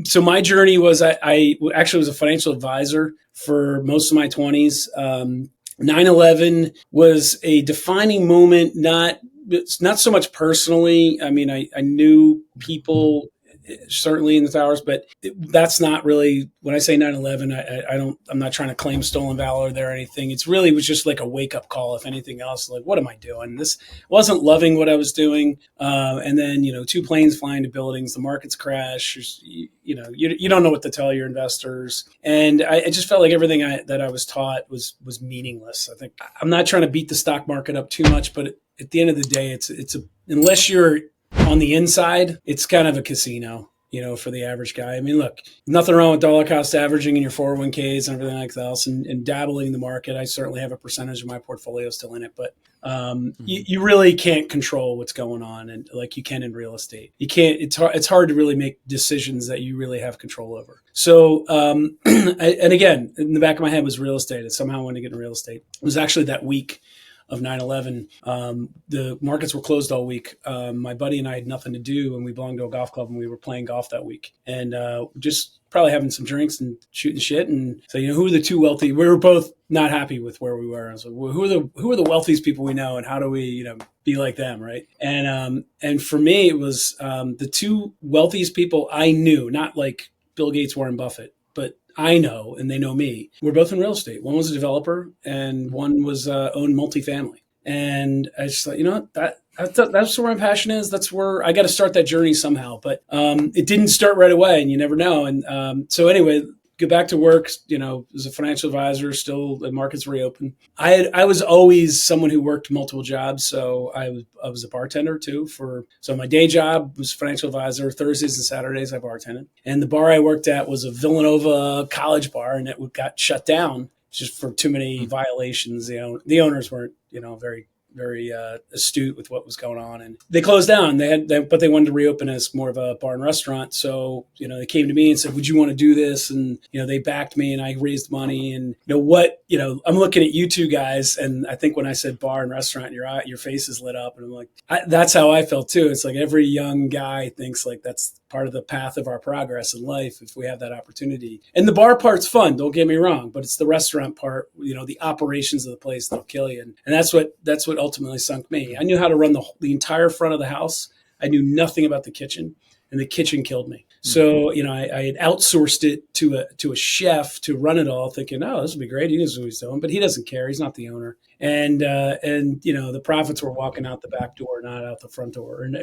So my journey was I actually was a financial advisor for most of my 20s. 9/11 was a defining moment, not so much personally. I mean, I knew people certainly in the towers, but that's not really when I say 9/11. I don't. I'm not trying to claim stolen valor there or anything. It's really was just like a wake up call. If anything else, like what am I doing? This wasn't loving what I was doing. And then two planes flying to buildings, the markets crash. You don't know what to tell your investors, and I just felt like everything that I was taught was meaningless. I think I'm not trying to beat the stock market up too much, but at the end of the day, unless you're on the inside, it's kind of a casino, for the average guy. I mean, look, nothing wrong with dollar cost averaging in your 401ks and everything like that, and dabbling in the market. I certainly have a percentage of my portfolio still in it, but you really can't control what's going on, and like you can in real estate. You can't. It's hard to really make decisions that you really have control over. So, and again, in the back of my head was real estate. I somehow wanted to get in real estate. It was actually that week of 9/11. The markets were closed all week. My buddy and I had nothing to do, and we belonged to a golf club, and we were playing golf that week, and just probably having some drinks and shooting shit. And so, who are the two wealthy? We were both not happy with where we were. I was like, well, who are the wealthiest people we know, and how do we, be like them, right? And for me, it was the two wealthiest people I knew, not like Bill Gates, Warren Buffett, but I know, and they know me. We're both in real estate. One was a developer, and one was owned multifamily. And I just thought, that's where my passion is. That's where I got to start that journey somehow. But it didn't start right away, and you never know. And so anyway, go back to work. As a financial advisor, still the markets reopened. I was always someone who worked multiple jobs. So I was a bartender too. So my day job was financial advisor. Thursdays and Saturdays I bartended, and the bar I worked at was a Villanova college bar, and it got shut down just for too many violations. The owners weren't very very astute with what was going on, and they closed down. But they wanted to reopen as more of a bar and restaurant. So they came to me and said, "Would you want to do this?" And they backed me, and I raised money. And I'm looking at you two guys, and I think when I said bar and restaurant, your faces lit up, and I'm like, that's how I felt too. It's like every young guy thinks like that's part of the path of our progress in life if we have that opportunity. And the bar part's fun, don't get me wrong, but it's the restaurant part, the operations of the place that'll kill you. And that's what ultimately sunk me. I knew how to run the entire front of the house. I knew nothing about the kitchen, and the kitchen killed me. So, I had outsourced it to a chef to run it all, thinking, oh, this would be great. He knows what he's doing, but he doesn't care. He's not the owner. And the profits were walking out the back door, not out the front door, and,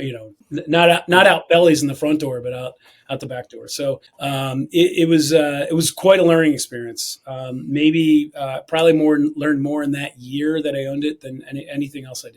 not out bellies in the front door, but out the back door. So, it was quite a learning experience. Maybe, probably learned more in that year that I owned it than anything else I did.